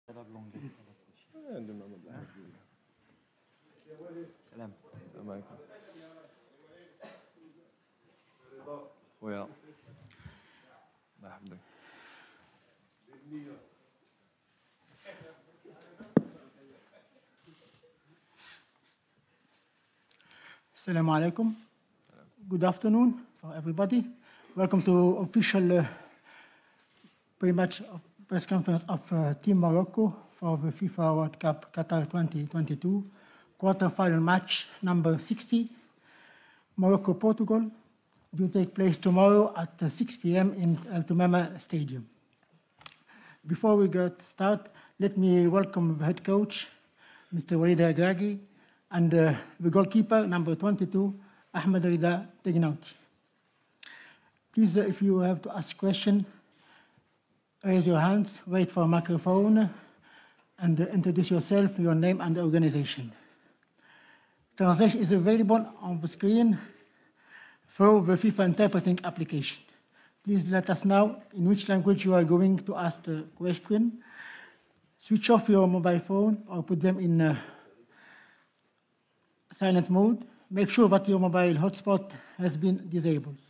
سلام. ويا مرحبا. Assalamu alaikum. Good afternoon for everybody. Welcome to official pre-match press conference of Team Morocco for the FIFA World Cup Qatar 2022 quarter-final match number 60, Morocco-Portugal, will take place tomorrow at 6 p.m. in El Tumama Stadium. Before we get started, let me welcome the head coach, Mr. Walid Regragui, and the goalkeeper, number 22, Ahmed Rida Tegnauti. Please, if you have to ask a question, raise your hands, wait for a microphone, and introduce yourself, your name and organization. Translation is available on the screen through the FIFA interpreting application. Please let us know in which language you are going to ask the question. Switch off your mobile phone or put them in silent mode. Make sure that your mobile hotspot has been disabled.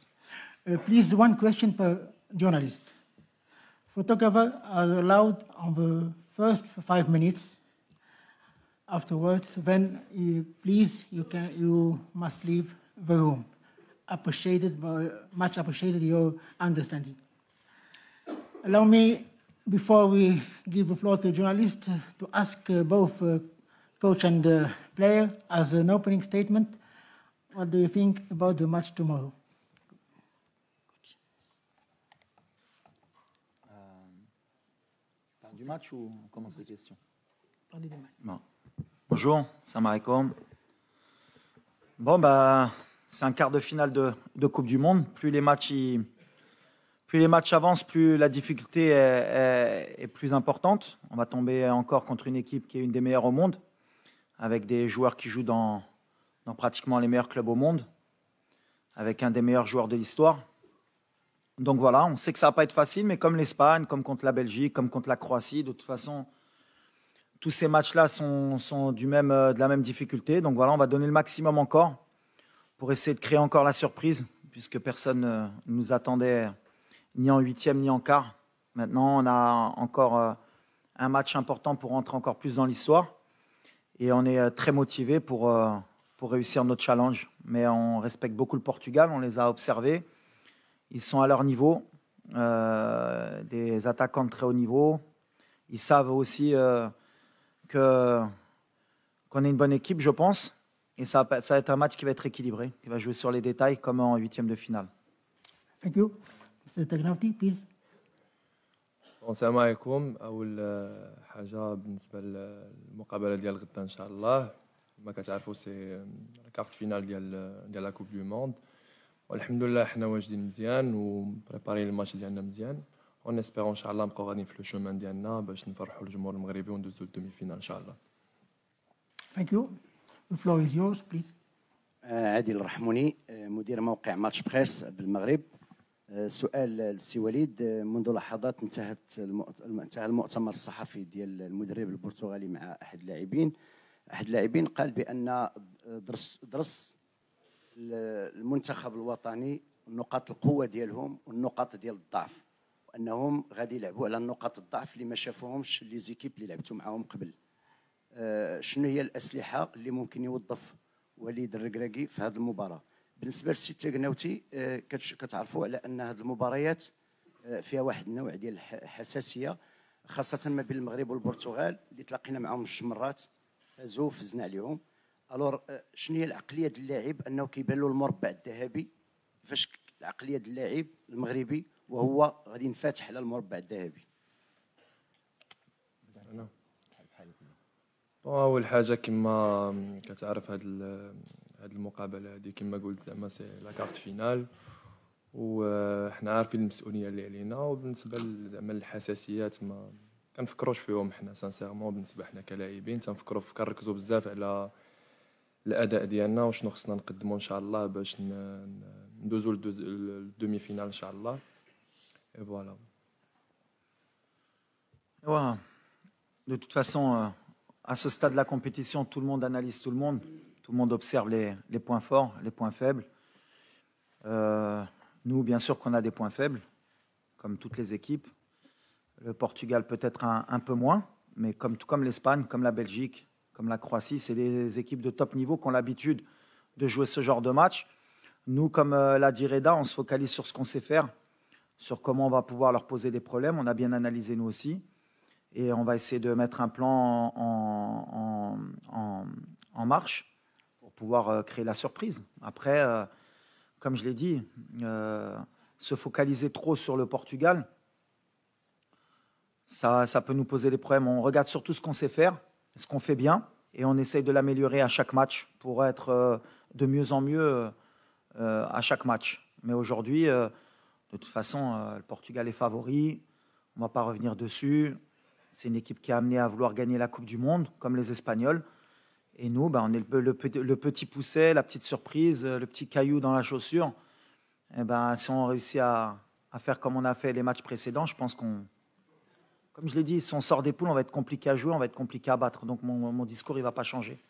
Please, one question per journalist. Photographers are allowed on the first 5 minutes. Afterwards, then please, you must leave the room. Much appreciated your understanding. Allow me, before we give the floor to journalists, to ask both coach and player as an opening statement. What do you think about the match tomorrow? Du match ou on commence les questions? Parlez du match. Bon. Bonjour, salam alaikum. Bon, c'est un quart de finale de Coupe du Monde. Plus les matchs avancent, plus la difficulté est plus importante. On va tomber encore contre une équipe qui est une des meilleures au monde, avec des joueurs qui jouent dans pratiquement les meilleurs clubs au monde, avec un des meilleurs joueurs de l'histoire. Donc voilà, on sait que ça ne va pas être facile, mais comme l'Espagne, comme contre la Belgique, comme contre la Croatie, de toute façon, tous ces matchs-là sont de la même difficulté. Donc voilà, on va donner le maximum encore pour essayer de créer encore la surprise, puisque personne ne nous attendait ni en huitième ni en quart. Maintenant, on a encore un match important pour rentrer encore plus dans l'histoire. Et on est très motivés pour réussir notre challenge. Mais on respecte beaucoup le Portugal, on les a observés. Ils sont à leur niveau, des attaquants de très haut niveau. Ils savent aussi qu'on est une bonne équipe, je pense. Et ça va être un match qui va être équilibré, qui va jouer sur les détails comme en huitième de finale. Thank you. Mr. Tegnauti, please. السلام عليكم. اول حاجه بالنسبه للمقابله ديال غدا ان شاء الله كما كتعرفوا سي كارت فينال ديال لا كوب دو موند والحمد لله حنا واجدين مزيان وبريبارين الماتش ديالنا مزيان ونسبيرون ان شاء الله نبقاو غاديين في لو شومان ديالنا باش نفرحوا الجمهور المغربي وندوزو للدومي فينال ان شاء الله. Thank you. The floor is yours, please. عادل الرحموني مدير موقع ماتش بريس بالمغرب. سؤال للسي وليد. منذ لحظات انتهى المؤتمر الصحفي ديال المدرب البرتغالي مع احد اللاعبين قال بان درس المنتخب الوطني نقاط القوه ديالهم والنقاط ديال الضعف وانهم غادي يلعبوا على نقاط الضعف اللي ما شافوهمش لي زيكيب اللي لعبتوا معاهم قبل. شنو هي الاسلحه اللي ممكن يوظف وليد الركراكي في هذه المباراه؟ بالنسبه للسي تيغناوتي كتعرفوا على ان هذه المباريات فيها واحد النوع ديال الحساسيه خاصه ما بين المغرب والبرتغال اللي تلاقينا معهم جوج مرات فازوا فزنا عليهم. الور شنو هي العقليه ديال اللاعب انه كيبان له المربع الذهبي؟ فاش العقليه ديال اللاعب المغربي وهو غادي ينفتح على المربع الذهبي؟ اول حاجه كما كتعرف هاد المقابله هذه كما قلت زعما سي لا كارت فينال وحنا عارفين المسؤوليه اللي علينا وبالنسبه زعما الحساسيات ما كنفكروش فيهم حنا سانسيرمون. بالنسبه حنا كلاعبين كنركزوا بزاف على الاداء ديالنا وشنو خصنا نقدموا ان شاء الله باش ندوزو للدومي فينال ان شاء الله. اي فوالا. De toute façon, à ce stade de la compétition, tout le monde analyse tout le monde. Tout le monde observe les points forts, les points faibles. Nous, bien sûr qu'on a des points faibles, comme toutes les équipes. Le Portugal peut-être un peu moins, mais comme l'Espagne, comme la Belgique, comme la Croatie, c'est des équipes de top niveau qui ont l'habitude de jouer ce genre de match. Nous, comme l'a dit Reda, on se focalise sur ce qu'on sait faire, sur comment on va pouvoir leur poser des problèmes. On a bien analysé nous aussi. Et on va essayer de mettre un plan en marche pour pouvoir créer la surprise. Après, comme je l'ai dit, se focaliser trop sur le Portugal, ça peut nous poser des problèmes. On regarde surtout ce qu'on sait faire, ce qu'on fait bien, et on essaye de l'améliorer à chaque match pour être de mieux en mieux à chaque match. Mais aujourd'hui, de toute façon, le Portugal est favori. On ne va pas revenir dessus. C'est une équipe qui est amenée à vouloir gagner la Coupe du Monde, comme les Espagnols. Et nous, on est le petit pousset, la petite surprise, le petit caillou dans la chaussure. Et si on réussit à faire comme on a fait les matchs précédents, je pense comme je l'ai dit, si on sort des poules, on va être compliqué à jouer, on va être compliqué à battre. Donc mon discours, il ne va pas changer.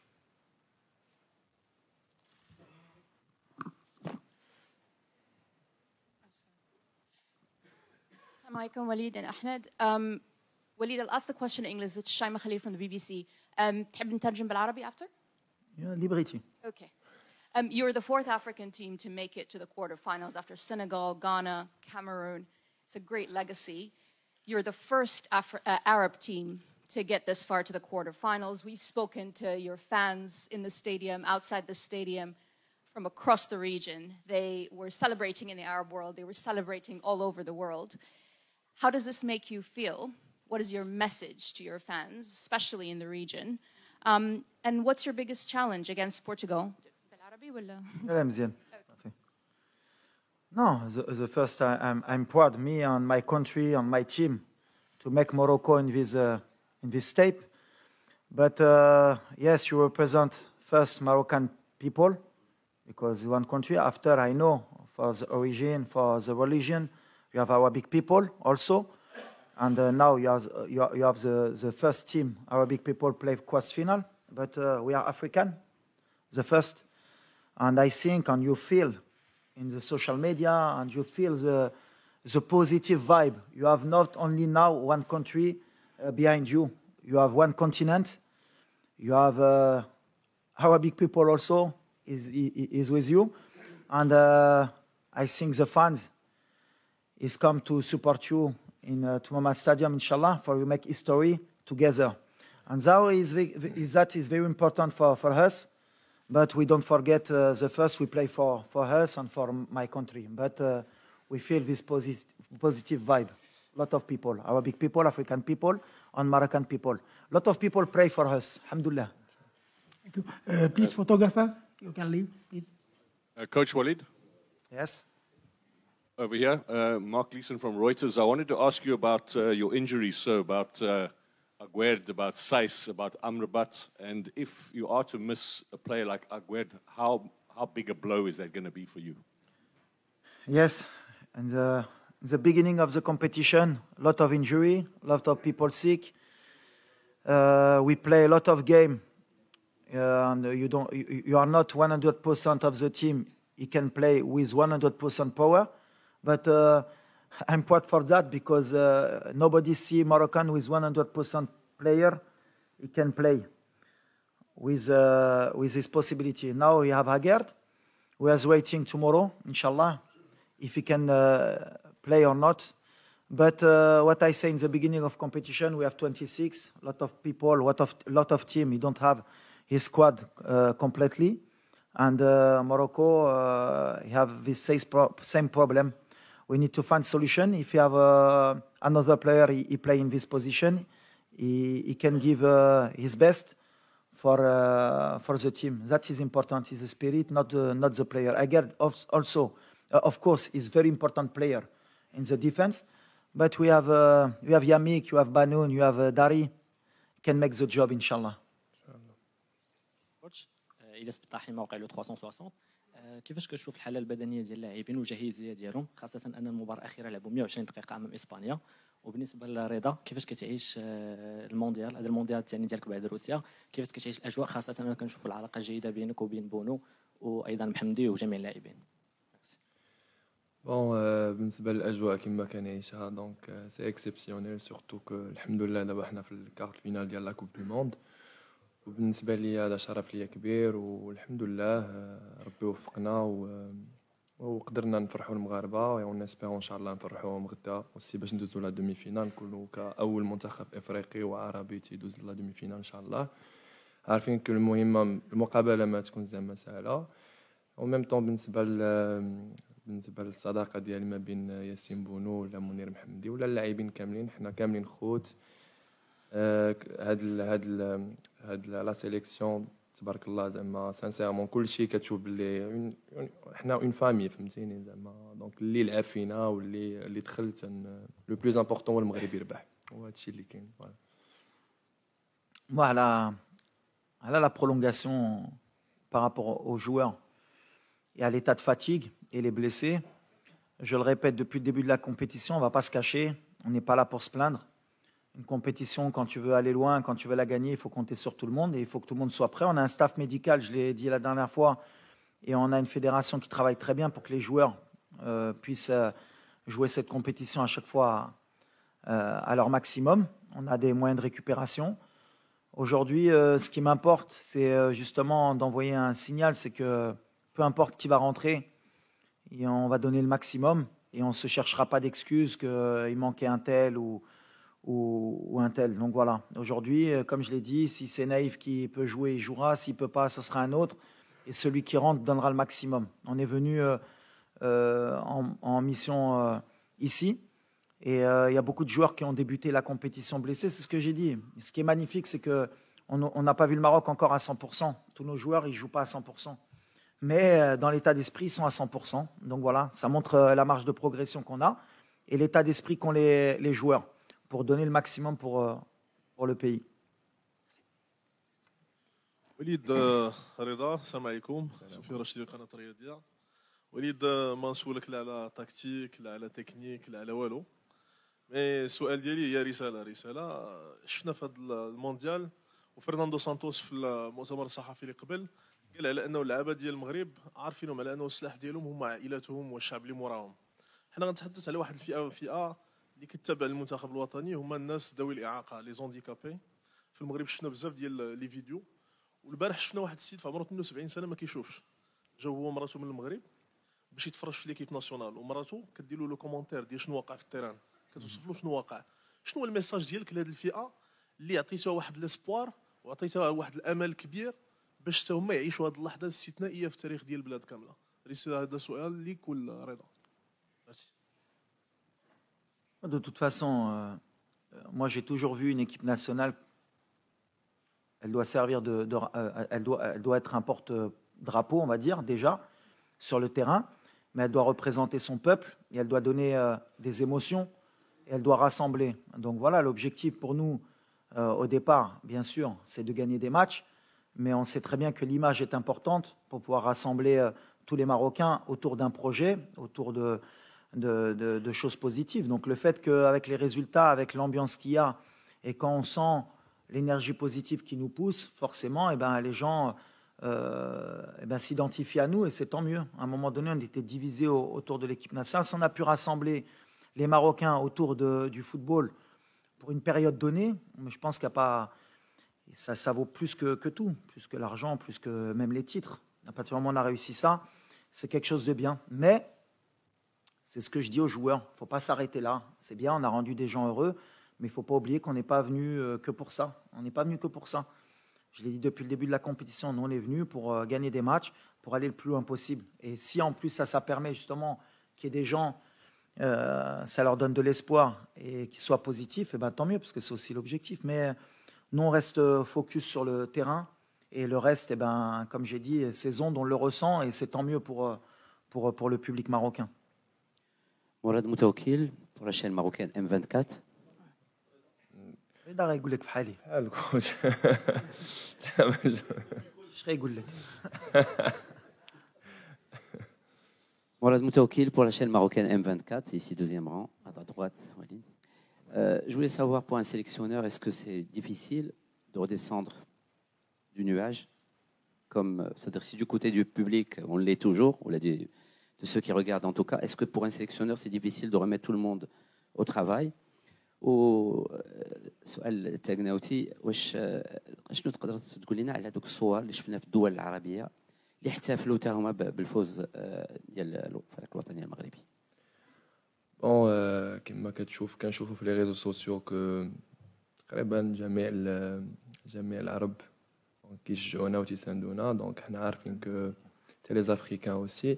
Assalamu alaikum, Walid and Ahmed. Walid, I'll ask the question in English. It's Shaima Khalil from the BBC. تحب نترجم بالعربي after? Yeah, liberty. Okay. You're the fourth African team to make it to the quarterfinals after Senegal, Ghana, Cameroon. It's a great legacy. You're the first Arab team to get this far to the quarterfinals. We've spoken to your fans in the stadium, outside the stadium, from across the region. They were celebrating in the Arab world. They were celebrating all over the world. How does this make you feel? What is your message to your fans, especially in the region? And what's your biggest challenge against Portugal? No, the first I'm proud, me and my country and my team, to make Morocco in this state. But yes, you represent first Moroccan people, because one country. After, I know for the origin, for the religion, you have Arabic people also. And now you have the first team, Arabic people play quarter final, but we are African, the first. And I think, and you feel in the social media, and you feel the positive vibe. You have not only now one country behind you, you have one continent, you have Arabic people also is with you. And I think the fans is come to support you in Tumama Stadium, inshallah, for we make history together. And that is very important for us. But we don't forget the first we play for us and for my country. But we feel this positive vibe. A lot of people, Arabic people, African people, and Moroccan people. A lot of people pray for us. Alhamdulillah. Thank you. Please, photographer, you can leave, please. Coach Walid? Yes. Over here, Mark Leeson from Reuters. I wanted to ask you about your injuries, so about Aguerd, about Saiss, about Amrabat, and if you are to miss a player like Aguerd, how big a blow is that going to be for you? Yes, and the beginning of the competition, a lot of injury, a lot of people sick. We play a lot of game, and you are not 100% of the team. You can play with 100% power. But I'm proud for that, because nobody see Moroccan with 100% player. He can play with his possibility. Now we have Aguerd. We are waiting tomorrow, inshallah, if he can play or not. But what I say in the beginning of competition, we have 26. A lot of people, a lot of team. He don't have his squad completely. And Morocco have this same problem. We need to find solution. If you have another player, he play in this position, he can give his best for the team. That is important. Is the spirit, not the player. Aguerd also, of course, is very important player in the defense. But we have Yamik, you have Banoun, you have Dari, can make the job, inshallah. كوتش الياس بطاحي موقع لو 360 كيفاش كتشوف الحاله البدنيه ديال اللاعبين والجاهزيه ديالهم، خاصه ان المباراه الاخيره لعبوا 120 دقيقه امام اسبانيا، وبالنسبه لرضا كيفاش كتعيش المونديال هذا المونديال الثاني ديالك بعد روسيا كيفاش كتعيش الاجواء خاصه انا كنشوف العلاقه الجيده بينك وبين بونو وايضا محمدي وجميع اللاعبين. بون بالنسبه للاجواء كما كنعيشها دونك سي اكسبسيونيل سورتو كو الحمد لله دابا حنا في الكارت فينال ديال لا كوب دو موند وبالنسبه لي هذا شرف ليا كبير والحمد لله ربي وفقنا وقدرنا نفرحوا المغاربه ونسبيرو ان شاء الله نفرحوهم غدا وسي باش ندوزو لا دومي فينال نكونوا كاول منتخب افريقي وعربي تيدوز لا دومي فينال ان شاء الله عارفين كل المهمه المقابله ما تكون زعما سهله وميم طون بالنسبه للصداقه ديالي ما بين ياسين بونو ولا منير محمدي ولا اللاعبين كاملين حنا كاملين خوت هاد لا سيليكسيون تبارك الله زعما سانسيرمون كلشي كتشوف بلي حنا اون فامي فهمتيني زعما دونك اللي لعب فينا واللي دخلت لو بلوز امبورطون هو المغرب يربح وهذا الشيء اللي كاين Moi, à la prolongation par rapport aux joueurs et à l'état de fatigue et les blessés, je le répète depuis le début de la compétition, on ne va pas se cacher, on n'est pas là pour se plaindre. Une compétition, quand tu veux aller loin, quand tu veux la gagner, il faut compter sur tout le monde et il faut que tout le monde soit prêt. On a un staff médical, je l'ai dit la dernière fois, et on a une fédération qui travaille très bien pour que les joueurs puissent jouer cette compétition à chaque fois à leur maximum. On a des moyens de récupération. Aujourd'hui, ce qui m'importe, c'est justement d'envoyer un signal, c'est que peu importe qui va rentrer, et on va donner le maximum et on ne se cherchera pas d'excuses qu'il manquait un tel ou un tel. Donc voilà, aujourd'hui, comme je l'ai dit, si c'est Naïf qui peut jouer, il jouera. S'il ne peut pas, ce sera un autre. Et celui qui rentre donnera le maximum. On est venu en mission ici. Et il y a beaucoup de joueurs qui ont débuté la compétition blessés. C'est ce que j'ai dit. Ce qui est magnifique, c'est qu'on n'a pas vu le Maroc encore à 100%. Tous nos joueurs, ils ne jouent pas à 100%. Mais dans l'état d'esprit, ils sont à 100%. Donc voilà, ça montre la marge de progression qu'on a et l'état d'esprit qu'ont les joueurs pour donner le maximum pour le pays. وليد رضا السلام عليكم سفير رشيد قناه الرياضيه وليد ما نسولك لا على تكتيك لا على تكنيك لا على والو مي السؤال ديالي هي رساله شفنا في هذا المونديال وفرناندو سانتوس في المؤتمر الصحفي اللي قبل قال على انه اللعابه ديال المغرب عارفينهم على انه السلاح ديالهم هما عائلاتهم والشعب اللي موراهم. حنا غنتحدث على واحد الفئه اللي كتتابع المنتخب الوطني هما الناس ذوي الاعاقه لي زونديكابي. في المغرب شفنا بزاف ديال لي فيديو والبارح شفنا واحد السيد في عمره 72 سنه ما كيشوفش جا هو ومراته من المغرب باش يتفرج في ليكيب ناسيونال ومراته كدير له لو كومونتير ديال شنو واقع في التيران كتوصف له شنو واقع. شنو هو الميساج ديالك لهذه الفئه اللي عطيتها واحد ليسبوار وعطيتها واحد الامل كبير باش حتى هما يعيشوا هذه اللحظه الاستثنائيه في التاريخ ديال البلاد كامله؟ هذا سؤال ليك ولا رضا؟ ميرسي. De toute façon, moi j'ai toujours vu une équipe nationale, elle doit servir elle doit être un porte-drapeau, on va dire, déjà, sur le terrain, mais elle doit représenter son peuple et elle doit donner des émotions et elle doit rassembler. Donc voilà, l'objectif pour nous, au départ, bien sûr, c'est de gagner des matchs, mais on sait très bien que l'image est importante pour pouvoir rassembler tous les Marocains autour d'un projet, autour de choses positives. Donc le fait qu'avec les résultats, avec l'ambiance qu'il y a, et quand on sent l'énergie positive qui nous pousse, forcément, les gens s'identifient à nous et c'est tant mieux. À un moment donné, on était divisés autour de l'équipe nationale. Si on a pu rassembler les Marocains autour du football pour une période donnée, je pense qu'il n'y a pas... Ça vaut plus que tout, plus que l'argent, plus que même les titres. À partir du moment où on a réussi ça, c'est quelque chose de bien. Mais c'est ce que je dis aux joueurs, il ne faut pas s'arrêter là. C'est bien, on a rendu des gens heureux, mais il ne faut pas oublier qu'on n'est pas venu que pour ça. On n'est pas venu que pour ça. Je l'ai dit depuis le début de la compétition, nous on est venus pour gagner des matchs, pour aller le plus loin possible. Et si en plus ça permet justement qu'il y ait des gens, ça leur donne de l'espoir et qu'ils soient positifs, tant mieux, parce que c'est aussi l'objectif. Mais nous on reste focus sur le terrain et le reste, comme j'ai dit, ces ondes, on le ressent et c'est tant mieux pour le public marocain. مراد متوكل pour la chaîne marocaine M24. هذا غايقول لك في حالي. بحال كوتش. اش غايقول لك؟ مراد متوكل pour la chaîne marocaine M24, c'est ici deuxième rang, à ta droite, Walid. Je voulais savoir pour un sélectionneur, est-ce que c'est difficile de redescendre du nuage c'est-à-dire si du côté du public, on l'est toujours, ou de ceux qui regardent en tout cas, est-ce que pour un sélectionneur, c'est difficile de remettre tout le monde au travail وسؤال التاغناوتي شنو تقدر تقول لنا على هذوك الصور اللي شفنا في الدول العربيه اللي احتفلوا حتى هما بالفوز ديال الفريق الوطني المغربي بون كما كنشوفوا في لي ريزو سوسيو كو تقريبا جميع العرب كيشجعونا وتيساندونا دونك حنا عارفين كو حتى لي زافريكان اوسي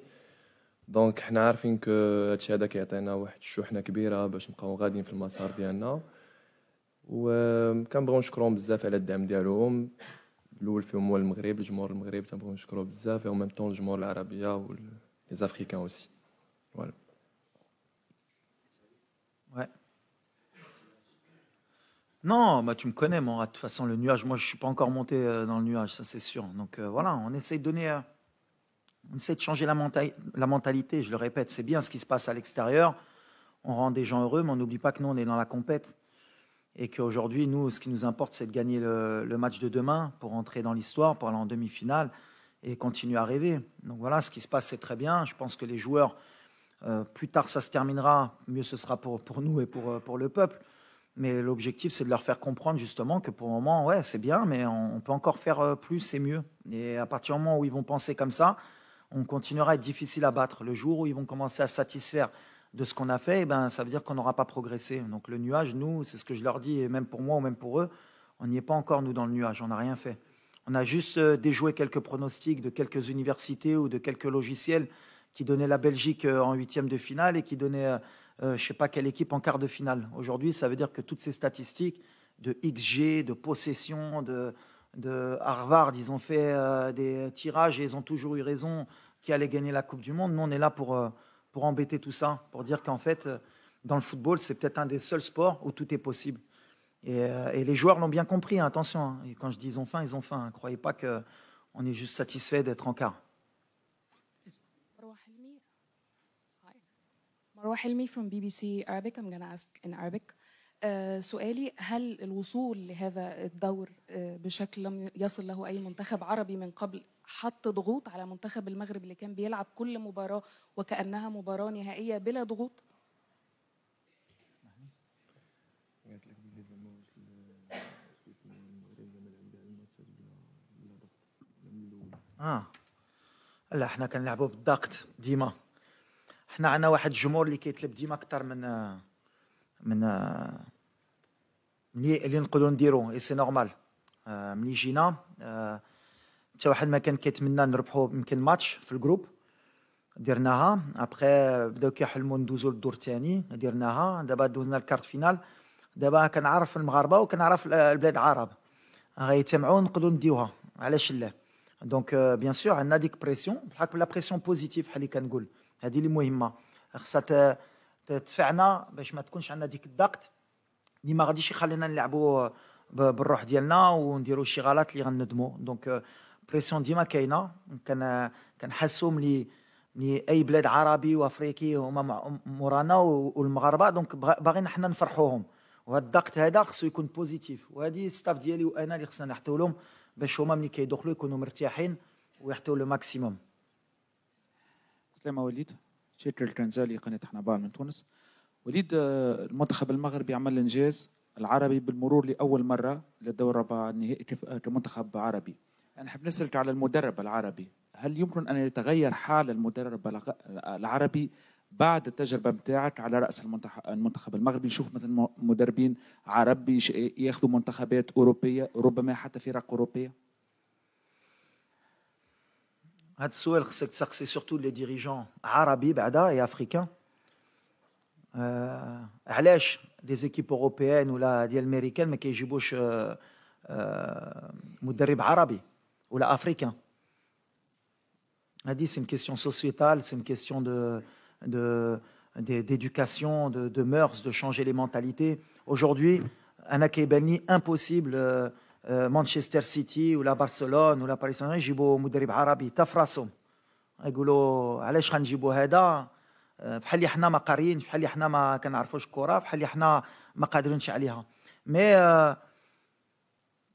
دونك حنا عارفين كو هادشي هذا كيعطينا واحد الشحنه كبيره باش نبقاو غاديين في المسار ديالنا وكنبغيو نشكرهم بزاف على الدعم ديالهم الاول فيهم هو المغرب الجمهور المغربي تنبغيو نشكروه بزاف و ميم طون الجمهور العربيه و لي زافريكان اوسي فوالا Ouais. Non, bah, tu me connais, moi. De toute façon, le nuage, moi, je ne suis pas encore monté dans le nuage, ça c'est sûr. Donc voilà, on essaie de donner, on essaie de changer la mentalité. Je le répète, c'est bien ce qui se passe à l'extérieur. On rend des gens heureux, mais on n'oublie pas que nous, on est dans la compète. Et qu'aujourd'hui, nous, ce qui nous importe, c'est de gagner le match de demain pour entrer dans l'histoire, pour aller en demi-finale et continuer à rêver. Donc voilà, ce qui se passe, c'est très bien. Je pense que les joueurs, plus tard ça se terminera, mieux ce sera pour nous et pour le peuple. Mais l'objectif, c'est de leur faire comprendre justement que pour le moment, ouais, c'est bien, mais on peut encore faire plus et mieux. Et à partir du moment où ils vont penser comme ça, on continuera à être difficile à battre. Le jour où ils vont commencer à se satisfaire de ce qu'on a fait, eh ben, ça veut dire qu'on n'aura pas progressé. Donc le nuage, nous, c'est ce que je leur dis, et même pour moi ou même pour eux, on n'y est pas encore, nous, dans le nuage, on n'a rien fait. On a juste déjoué quelques pronostics de quelques universités ou de quelques logiciels qui donnaient la Belgique en 8e de finale et qui donnaient, je ne sais pas quelle équipe en quart de finale. Aujourd'hui, ça veut dire que toutes ces statistiques de XG, de possession, de Harvard, ils ont fait des tirages et ils ont toujours eu raison qui allait gagner la Coupe du Monde. Nous, on est là pour embêter tout ça, pour dire qu'en fait, dans le football, c'est peut-être un des seuls sports où tout est possible. Et les joueurs l'ont bien compris, hein, attention. Hein. Et quand je dis ils ont faim, ils ont faim. Ne croyez pas qu'on est juste satisfait d'être en quart. مروة حلمي from BBC Arabic. I'm going to ask in Arabic. سؤالي هل الوصول لهذا الدور بشكل لم يصل له أي منتخب عربي من قبل حط ضغوط على منتخب المغرب اللي كان بيلعب كل مباراة وكأنها مباراة نهائية بلا ضغوط؟ لا احنا كنلعبوا بالضغط ديما. احنا عندنا واحد الجمهور اللي كيطلب ديما اكثر من اللي نقدروا نديروا اي سي نورمال. ملي جينا حتى واحد ما كان كيتمنى نربحوا يمكن ماتش في الجروب درناها. ابخي بداو كيحلموا ندوزوا للدور الثاني درناها. دابا دوزنا الكارت فينال. دابا كنعرف المغاربه وكنعرف البلاد العرب غيتجمعوا نقدروا نديوها علاش لا. دونك بيان سور عندنا ديك بريسيون بحال لا بريسيون بوزيتيف بحال اللي كنقول هذه اللي مهمه. خاصها تدفعنا باش ما تكونش عندنا ديك الضغط اللي ما غاديش يخلينا نلعبوا بالروح ديالنا ونديروا شي غلط اللي غندموا. دونك بريسيون ديما كاينه. كنحسوا ملي اي بلاد عربي وافريقي هما مورانا والمغاربه دونك باغيين حنا نفرحوهم. وهذا الضغط هذا خصو يكون بوزيتيف. وهذه ستاف ديالي وانا اللي خصنا نحطوا لهم باش هما ملي كيدخلوا يكونوا مرتاحين ويحطوا لو ماكسيموم. سلامة وليد شكر الكنزالي قناة حنبال من تونس. وليد المنتخب المغربي عمل انجاز العربي بالمرور لاول مره للدور الربع النهائي كمنتخب عربي. انا نحب نسالك على المدرب العربي، هل يمكن ان يتغير حال المدرب العربي بعد التجربه بتاعك على راس المنتخب المغربي؟ نشوف مثلا مدربين عرب ياخذوا منتخبات اوروبيه ربما حتى فرق اوروبيه. هذا السؤال خصك تسقسي سورتو لي ديريجون عربي بعدا اي افريكان. علاش دي زيكيب اوروبيان ولا ديال امريكان ما كيجيبوش مدرب عربي ولا افريكان؟ هذه سي une question sociétale, c'est une question d'éducation, de mœurs, de changer les mentalités. Aujourd'hui, انا كيبان لي امبوسيبل مانشستر سيتي ولا برشلونه ولا باريس سان يجيبوا مدرب عربي تا فراسهم. يقولوا علاش غنجيبوا هذا بحال اللي حنا ما قاريينش، بحال اللي حنا ما كنعرفوش الكره، بحال اللي حنا ما قادرينش عليها. Mais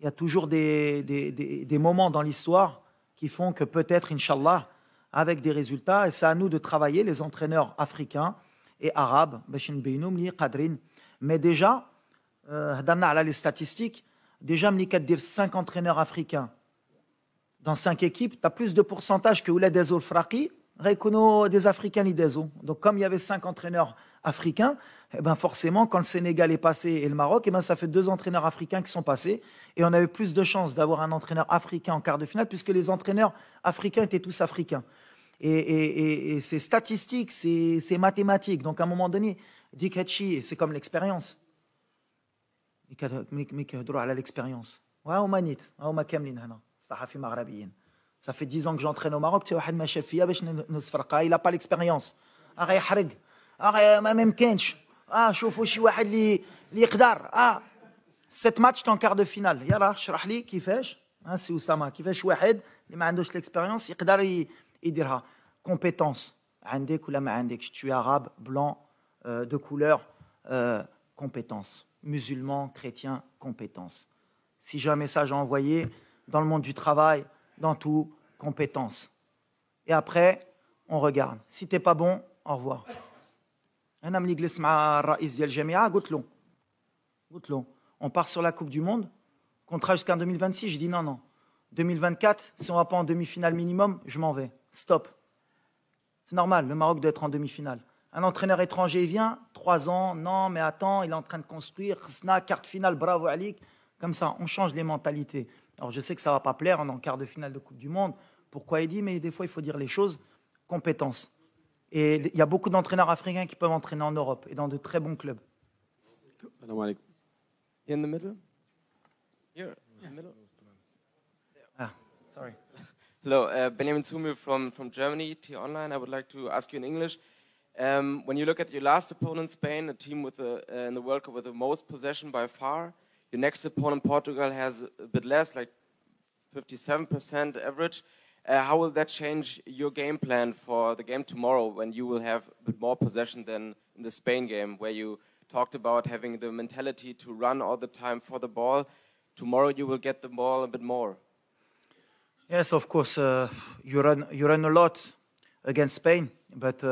il y a toujours des moments dans l'histoire qui font que peut-être, Inch'Allah, avec des résultats, et c'est à nous de travailler, les entraîneurs africains et arabes, mais déjà, les statistiques, déjà, 5 entraîneurs africains dans 5 équipes, tu as plus de pourcentage que Oulad Ezo Fraki, des Africains. Donc, comme il y avait 5 entraîneurs africains, eh ben forcément, quand le Sénégal est passé et le Maroc, eh ben ça fait 2 entraîneurs africains qui sont passés. Et on avait plus de chances d'avoir un entraîneur africain en quart de finale, puisque les entraîneurs africains étaient tous africains. Et c'est statistique, c'est mathématique. Donc, à un moment donné, Dik Hatchi, c'est comme l'expérience. L'expérience. Ça fait 10 ans que j'entraîne au Maroc. Il n'a pas l'expérience. Même Kench. شوفوا شي واحد اللي يقدر 7 matchs en quart de finale. يلا اشرح لي كيفاش سي اسامه كيفاش واحد اللي ما عندوش l'expérience يقدر يديرها. Compétence عندك ولا ما عندكش. Tu es arabe, blanc, de couleur, compétence. Musulman, chrétien, compétence. Si j'ai un message à envoyer dans le monde du travail, dans tout, compétence. Et après, on regarde. Si t'es pas bon, au revoir. أنا ملي جلست مع الرئيس ديال الجامعة قلت له on part sur la Coupe du Monde, contrat jusqu'en 2026. Je dis non. 2024, si on ne va pas en demi-finale minimum, je m'en vais. Stop. C'est normal, le Maroc doit être en demi-finale. Un entraîneur étranger vient, 3 ans, non, mais attends, il est en train de construire, carte finale, bravo Alik. Comme ça, on change les mentalités. Alors je sais que ça ne va pas plaire, on est en quart de finale de Coupe du Monde. Pourquoi il dit, mais des fois il faut dire les choses, compétence. Et il y a beaucoup d'entraîneurs africains qui peuvent entraîner en Europe et dans de très bons clubs. Salam alaikum. In the middle? Here, in the middle? Sorry. Hello, Benjamin Sumir from Germany, T-Online. I would like to ask you in English. When you look at your last opponent, Spain, a team with in the World Cup with the most possession by far, your next opponent, Portugal, has a bit less, like 57% average. How will that change your game plan for the game tomorrow when you will have a bit more possession than in the Spain game, where you talked about having the mentality to run all the time for the ball? Tomorrow you will get the ball a bit more. Yes, of course. You run a lot against Spain, but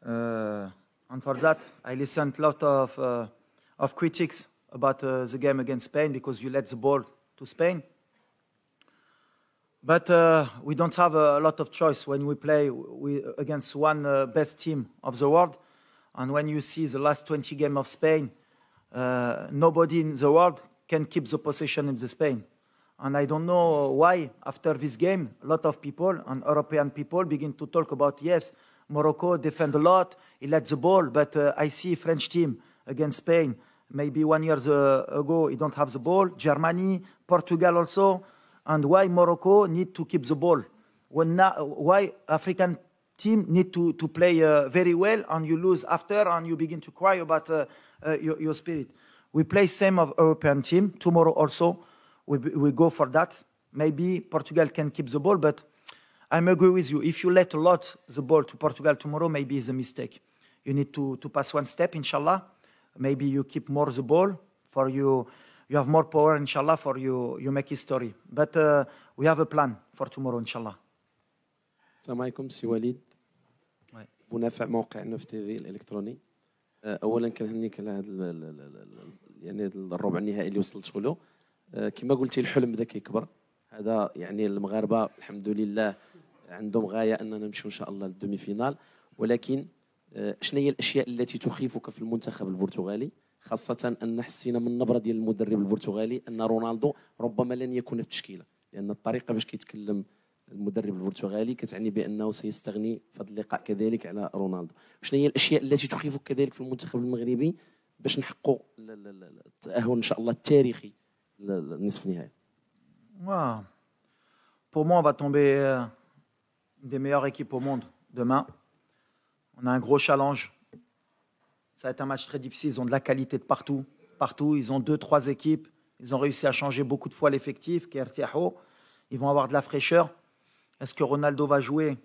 and for that I listened a lot of critics about the game against Spain because you let the ball to Spain. But we don't have a lot of choice when we play against one best team of the world. And when you see the last 20 games of Spain, nobody in the world can keep the possession in the Spain. And I don't know why, after this game, a lot of people, and European people, begin to talk about, yes, Morocco defend a lot, he let the ball, but I see French team against Spain. Maybe 1 year ago, he don't have the ball. Germany, Portugal also. And why Morocco need to keep the ball? Why African team need to play very well and you lose after and you begin to cry about your spirit? We play same of European team. Tomorrow also, we go for that. Maybe Portugal can keep the ball, but I agree with you. If you let a lot the ball to Portugal tomorrow, maybe it's a mistake. You need to pass one step, inshallah. Maybe you keep more the ball for you. You have more power, inshallah, for you make history. But we have a plan for tomorrow, inshallah. السلام عليكم سي وليد منافع موقع نوف تي في الالكتروني. اولا كنهنيك على هذا يعني الربع النهائي اللي وصلت له. كما قلتي الحلم بدا كيكبر. هذا يعني المغاربه الحمد لله عندهم غايه اننا نمشيو ان شاء الله للدومي فينال. ولكن شنو هي الاشياء التي تخيفك في المنتخب البرتغالي؟ خاصة أن حسينا من النبرة ديال المدرب البرتغالي أن رونالدو ربما لن يكون في التشكيلة، لأن الطريقة باش كيتكلم المدرب البرتغالي كتعني بأنه سيستغني في هذا اللقاء كذلك على رونالدو. شنو هي الأشياء التي تخيفك كذلك في المنتخب المغربي باش نحققوا التأهل إن شاء الله التاريخي للنصف النهائي؟ Pour moi, on va tomber des meilleures équipes au monde demain. On a un gros challenge. Ça va être un match très difficile. Ils ont de la qualité de partout. Ils ont 2-3 équipes. Ils ont réussi à changer beaucoup de fois l'effectif. Ils vont avoir de la fraîcheur. Est-ce que Ronaldo va jouer?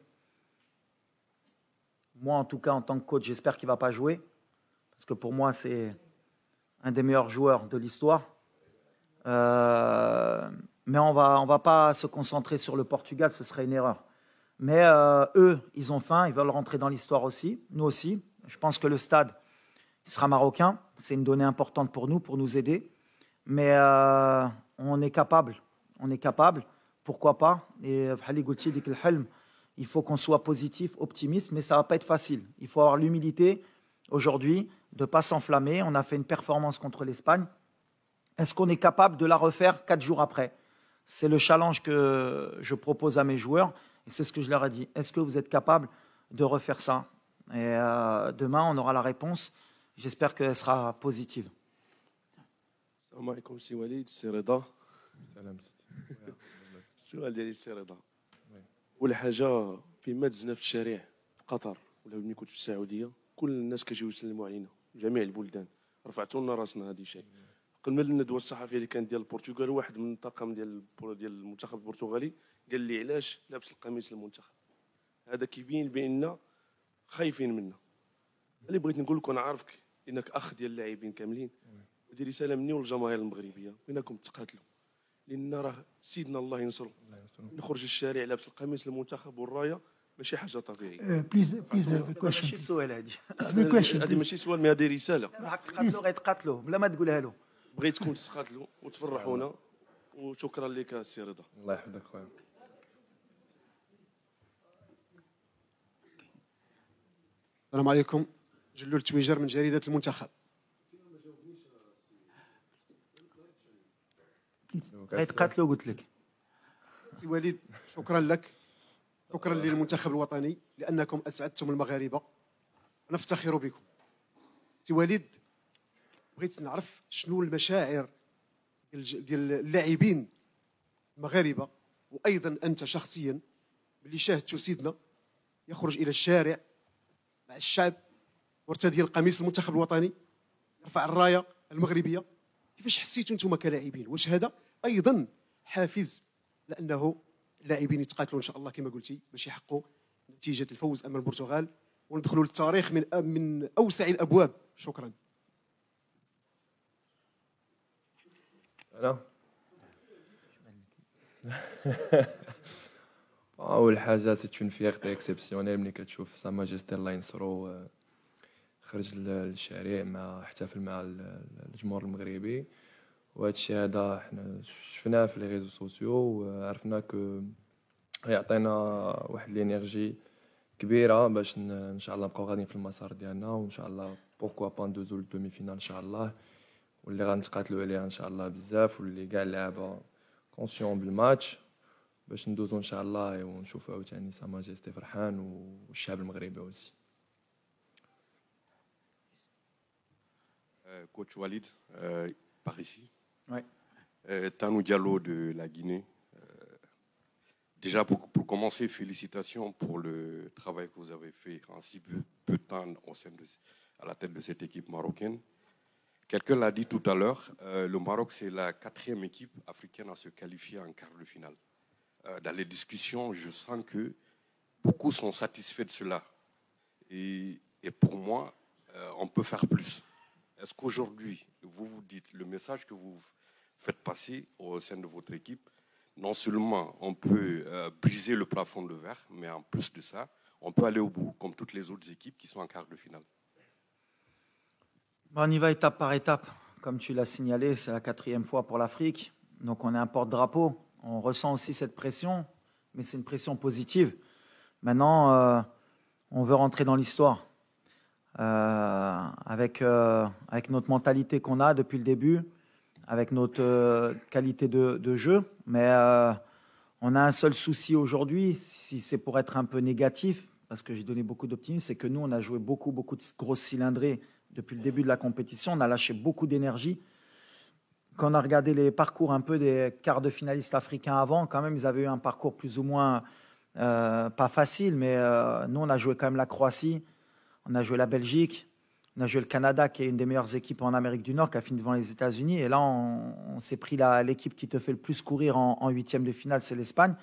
Moi, en tout cas, en tant que coach, j'espère qu'il ne va pas jouer. Parce que pour moi, c'est un des meilleurs joueurs de l'histoire. Mais on va pas se concentrer sur le Portugal, ce serait une erreur. Mais eux, ils ont faim, ils veulent rentrer dans l'histoire aussi, nous aussi. Je pense que le stade il sera marocain, c'est une donnée importante pour nous aider. Mais on est capable, pourquoi pas. Et il faut qu'on soit positif, optimiste, mais ça ne va pas être facile. Il faut avoir l'humilité aujourd'hui de ne pas s'enflammer. On a fait une performance contre l'Espagne. Est-ce qu'on est capable de la refaire 4 jours après? C'est le challenge que je propose à mes joueurs et c'est ce que je leur ai dit. Est-ce que vous êtes capable de refaire ça? Et demain, on aura la réponse. J'espère qu'elle sera positive. السلام عليكم سي وليد سي رضا. السؤال ديالي سي رضا. أول حاجة فين ما دزنا في الشارع في قطر ولا ملي كنت في السعودية كل الناس كيجيو يسلموا علينا جميع البلدان رفعتوا لنا راسنا هذه شيء. قبل من الندوة الصحفية اللي كانت ديال البرتغال واحد من الطاقم ديال المنتخب البرتغالي قال لي علاش لابس القميص المنتخب. هذا كيبين بأننا خايفين منا. اللي بغيت نقول لك انا عارفك انك اخ ديال اللاعبين كاملين ودي رساله مني والجماهير المغربيه بينكم تقاتلوا لان راه سيدنا الله ينصرو نخرج الشارع لابس القميص المنتخب والرايه ماشي حاجه طبيعيه. بليز ماشي سؤال هذه. هذه ماشي سؤال مي هذه رساله. تقاتلوا غيتقاتلوا بلا ما تقولها له. بغيتكم تقاتلوا وتفرحونا وشكرا لك السي رضا. الله يحفظك خويا. السلام عليكم. جلول تويجر من جريدة المنتخب. غيتقاتلوا قلت لك. سي وليد شكرا لك، شكرا للمنتخب الوطني لأنكم أسعدتم المغاربة، نفتخر بكم. سي وليد بغيت نعرف شنو المشاعر ديال اللاعبين المغاربة وأيضا أنت شخصيا اللي شاهدتوا سيدنا يخرج إلى الشارع مع الشعب وارتدي القميص المنتخب الوطني يرفع الرايه المغربيه. كيفاش حسيتوا انتم كلاعبين؟ واش هذا ايضا حافز لانه اللاعبين يتقاتلوا ان شاء الله كما قلتي باش يحققوا نتيجه الفوز امام البرتغال وندخلوا للتاريخ من اوسع الابواب؟ شكرا. انا اول حاجه سي اون فيغتي اكسبسيونيل ملي كتشوف سا ماجستي الله ينصرو خرج للشارع مع احتفل مع الجمهور المغربي. وهذا الشيء هذا حنا شفناه في لي ريزو سوسيو وعرفنا كو يعطينا واحد الانرجي كبيره باش ان شاء الله نبقاو غاديين في المسار ديالنا وان شاء الله بوركوا با ندوزو للدومي فينال ان شاء الله واللي غنتقاتلوا عليها ان شاء الله بزاف واللي كاع اللعابه كونسيون بالماتش باش ندوزو ان شاء الله ونشوفوا عاوتاني سا ماجستي فرحان والشعب المغربي aussi. Coach Walid, par ici. Ouais. Tanou Diallo de la Guinée. Déjà, pour commencer, félicitations pour le travail que vous avez fait en si peu de temps à la tête de cette équipe marocaine. Quelqu'un l'a dit tout à l'heure, le Maroc, c'est la 4e équipe africaine à se qualifier en quart de finale. Dans les discussions, je sens que beaucoup sont satisfaits de cela. Et pour moi, on peut faire plus. Est-ce qu'aujourd'hui, vous vous dites, le message que vous faites passer au sein de votre équipe, non seulement on peut briser le plafond de verre, mais en plus de ça, on peut aller au bout, comme toutes les autres équipes qui sont en quart de finale? On y va étape par étape. Comme tu l'as signalé, c'est la 4e fois pour l'Afrique. Donc on est un porte-drapeau. On ressent aussi cette pression, mais c'est une pression positive. Maintenant, on veut rentrer dans l'histoire. Avec notre mentalité qu'on a depuis le début, avec notre qualité de jeu. Mais on a un seul souci aujourd'hui, si c'est pour être un peu négatif, parce que j'ai donné beaucoup d'optimisme, c'est que nous, on a joué beaucoup de grosses cylindrées depuis le début de la compétition. On a lâché beaucoup d'énergie. Quand on a regardé les parcours un peu des quarts de finalistes africains avant, quand même, ils avaient eu un parcours plus ou moins pas facile, mais nous, on a joué quand même la Croatie. On a joué la Belgique, on a joué le Canada, qui est une des meilleures équipes en Amérique du Nord, qui a fini devant les États-Unis. Et là, on s'est pris l'équipe qui te fait le plus courir en 8e de finale, c'est l'Espagne.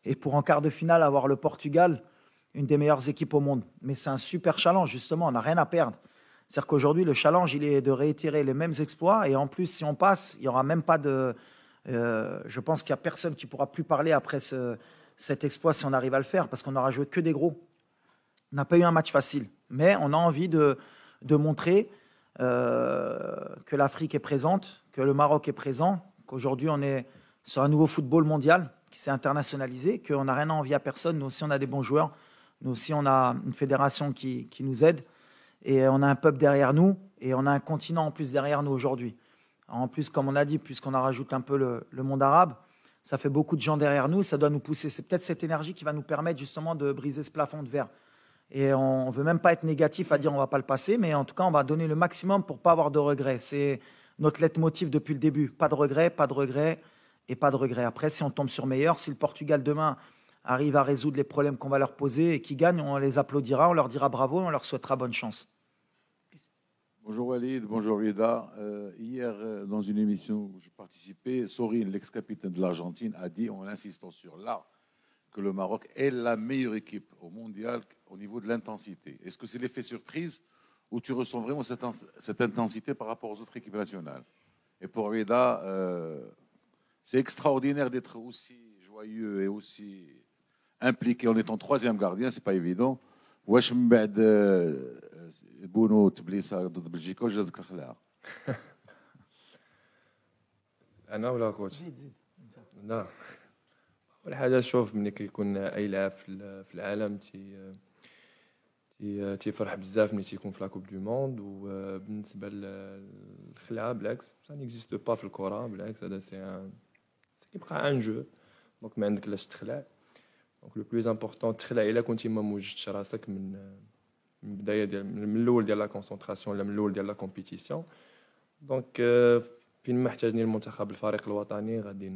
Et pour en quart de finale, avoir le Portugal, une des meilleures équipes au monde. Mais c'est un super challenge, justement, on n'a rien à perdre. C'est-à-dire qu'aujourd'hui, le challenge, il est de réitérer les mêmes exploits. Et en plus, si on passe, il n'y aura même pas de... je pense qu'il n'y a personne qui ne pourra plus parler après cet exploit si on arrive à le faire, parce qu'on n'aura joué que des gros. On n'a pas eu un match facile. Mais on a envie de montrer que l'Afrique est présente, que le Maroc est présent, qu'aujourd'hui, on est sur un nouveau football mondial qui s'est internationalisé, qu'on n'a rien à envier à personne. Nous aussi, on a des bons joueurs. Nous aussi, on a une fédération qui nous aide. Et on a un peuple derrière nous. Et on a un continent en plus derrière nous aujourd'hui. En plus, comme on a dit, puisqu'on a rajouté un peu le monde arabe, ça fait beaucoup de gens derrière nous. Ça doit nous pousser. C'est peut-être cette énergie qui va nous permettre justement de briser ce plafond de verre. Et on ne veut même pas être négatif à dire on ne va pas le passer. Mais en tout cas, on va donner le maximum pour ne pas avoir de regrets. C'est notre leitmotiv depuis le début. Pas de regrets, pas de regrets. Et pas de regrets. Après, si on tombe sur meilleur, si le Portugal demain arrive à résoudre les problèmes qu'on va leur poser et qu'ils gagnent, on les applaudira, on leur dira bravo, on leur souhaitera bonne chance. Bonjour Walid, bonjour Rida. Hier, dans une émission où je participais, Sorin, l'ex-capitaine de l'Argentine, a dit, en insistant sur là, que le Maroc est la meilleure équipe au mondial au niveau de l'intensité. Est-ce que c'est l'effet surprise ou tu ressens vraiment cette intensité par rapport aux autres équipes nationales? Et pour Rida, c'est extraordinaire d'être aussi joyeux et aussi impliqué en étant troisième gardien, c'est pas évident. واش من بعد بونو تبليسه ضد بلجيكا واش جاتك الخلاعه؟ انا ولا كوتش؟ لا اول حاجه شوف ملي كيكون اي لاعب في العالم تيفرح بزاف ملي تيكون في لا كوب دو موند. وبالنسبه للخلعه بالعكس سا نيكزيست با في الكره، بالعكس هذا سي كيبقى ان جو دونك ما عندك لاش تخلع. دونك لو بلوز امبورطون تخلع الا كنتي ما موجدتش راسك من البدايه ديال من الاول ديال لا كونسونطراسيون ولا من الاول ديال لا كومبيتيسيون. دونك فين ما احتاجني المنتخب الفريق الوطني غادي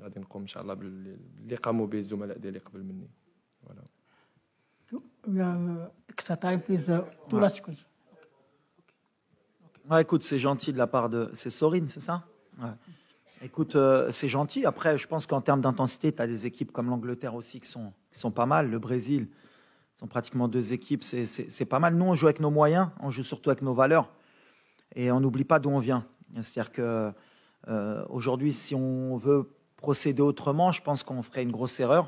نقوم ان شاء الله باللي قاموا به الزملاء ديالي قبل مني. فوالا. We have extra time, please. Two last questions. Ouais, écoute, c'est gentil de la part de... C'est Sorin, c'est ça? Ouais. Écoute, c'est gentil. Après, je pense qu'en termes d'intensité, tu as des équipes comme l'Angleterre aussi qui sont pas mal. Le Brésil, sont pratiquement deux équipes. C'est pas mal. Nous, on joue avec nos moyens. On joue surtout avec nos valeurs. Et on n'oublie pas d'où on vient. C'est-à-dire qu'aujourd'hui, si on veut procéder autrement, je pense qu'on ferait une grosse erreur.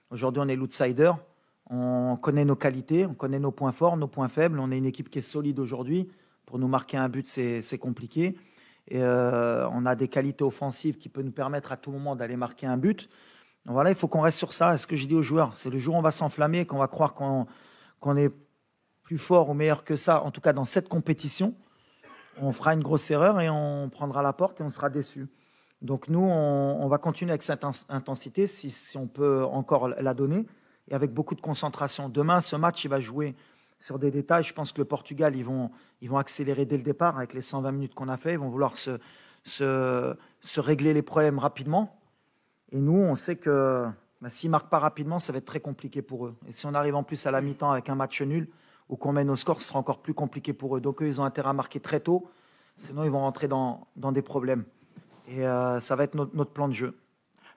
Aujourd'hui, on est l'outsider. On connaît nos qualités, on connaît nos points forts, nos points faibles. On est une équipe qui est solide aujourd'hui. Pour nous marquer un but, c'est compliqué. Et on a des qualités offensives qui peuvent nous permettre à tout moment d'aller marquer un but. Donc voilà, il faut qu'on reste sur ça. Ce que je dis aux joueurs, c'est le jour où on va s'enflammer, qu'on va croire qu'on est plus fort ou meilleur que ça, en tout cas dans cette compétition, on fera une grosse erreur et on prendra la porte et on sera déçu. Donc nous, on va continuer avec cette intensité, si on peut encore la donner, et avec beaucoup de concentration. Demain, ce match, il va jouer sur des détails. Je pense que le Portugal, ils vont accélérer dès le départ avec les 120 minutes qu'on a fait. Ils vont vouloir se régler les problèmes rapidement. Et nous, on sait que s'ils ne marquent pas rapidement, ça va être très compliqué pour eux. Et si on arrive en plus à la mi-temps avec un match nul ou qu'on mène au score, ce sera encore plus compliqué pour eux. Donc eux, ils ont intérêt à marquer très tôt. Sinon, ils vont rentrer dans des problèmes. Et ça va être notre plan de jeu.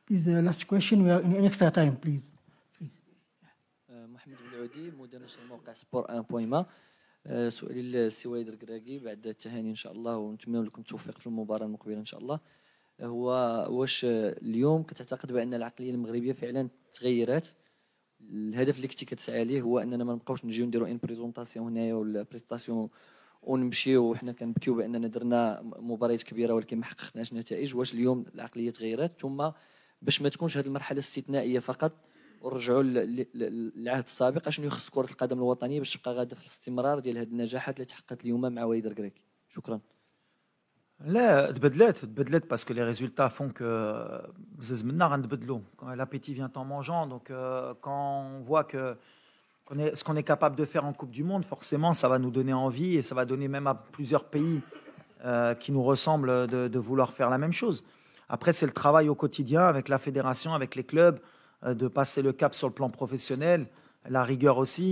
Please, last question. We are in extra time, please. محمد العودي مدير نشر موقع سبور 1.ما. سؤالي للسي وليد القراقي بعد التهاني ان شاء الله ونتمنى لكم التوفيق في المباراه المقبله ان شاء الله. هو واش اليوم كتعتقد بان العقليه المغربيه فعلا تغيرت؟ الهدف اللي كنتي كتسعى ليه هو اننا ما نبقاوش نجيو نديروا ان بريزونطاسيون هنايا ولا بريستاسيون ونمشيو وحنا كنبكيو باننا درنا مباريات كبيره ولكن ما حققناش نتائج. واش اليوم العقليه تغيرت؟ ثم باش ما تكونش هذه المرحله استثنائيه فقط ورجعوا للعهد السابق، اشنو يخص كره القدم الوطنيه باش تبقى غاده في الاستمرار ديال هذه النجاحات اللي تحققت اليوم مع وليد القراقي؟ شكرا. لا تبدلت parce que les résultats font que زمنا غنبدلوا. L'appétit vient en mangeant. Donc quand on voit que ce qu'on est capable de faire en Coupe du Monde, forcément ça va nous donner envie et ça va donner même à plusieurs pays qui nous ressemblent de vouloir faire la même chose. Après, c'est le travail au quotidien avec la fédération, avec les clubs, de passer le cap sur le plan professionnel, la rigueur aussi.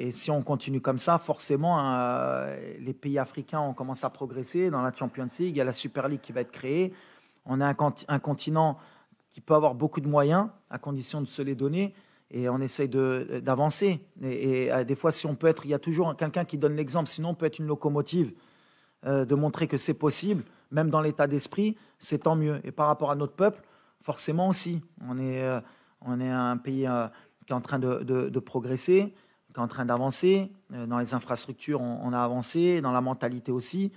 Et si on continue comme ça, forcément, les pays africains, on commence à progresser. Dans la Champions League, il y a la Super League qui va être créée. On a un continent qui peut avoir beaucoup de moyens, à condition de se les donner. et on essaye d'avancer. Et des fois, si on peut être, il y a toujours quelqu'un qui donne l'exemple, sinon on peut être une locomotive, de montrer que c'est possible, même dans l'état d'esprit, c'est tant mieux. Et par rapport à notre peuple, forcément aussi, on est un pays qui est en train de progresser, qui est en train d'avancer. Dans les infrastructures, on a avancé, dans la mentalité aussi.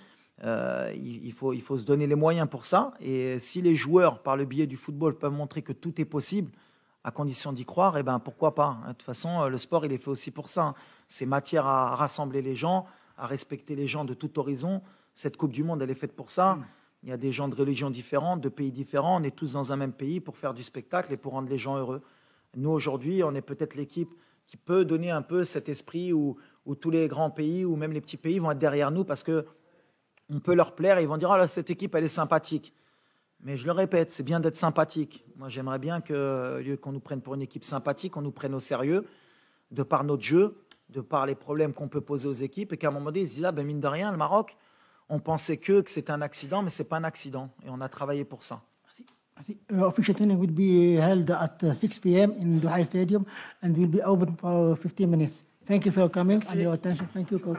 Il faut se donner les moyens pour ça. Et si les joueurs, par le biais du football, peuvent montrer que tout est possible, à condition d'y croire, eh ben, pourquoi pas. De toute façon, le sport, il est fait aussi pour ça. C'est matière à rassembler les gens, à respecter les gens de tout horizon. Cette Coupe du Monde, elle est faite pour ça. Il y a des gens de religions différentes, de pays différents. On est tous dans un même pays pour faire du spectacle et pour rendre les gens heureux. Nous, aujourd'hui, on est peut-être l'équipe qui peut donner un peu cet esprit où tous les grands pays ou même les petits pays vont être derrière nous parce qu'on peut leur plaire et ils vont dire « Ah, cette équipe, elle est sympathique ». Mais je le répète, c'est bien d'être sympathique. Moi, j'aimerais bien qu'au lieu qu'on nous prenne pour une équipe sympathique, on nous prenne au sérieux de par notre jeu, de par les problèmes qu'on peut poser aux équipes et qu'à un moment donné, ils se disent « Ah, ben mine de rien, le Maroc, on pensait que c'était un accident, mais ce n'est pas un accident. » Et on a travaillé pour ça. Official training will be held at 6 p.m. in Duhai Stadium and will be open for 15 minutes. Thank you for your comments and your attention. Thank you, Coach.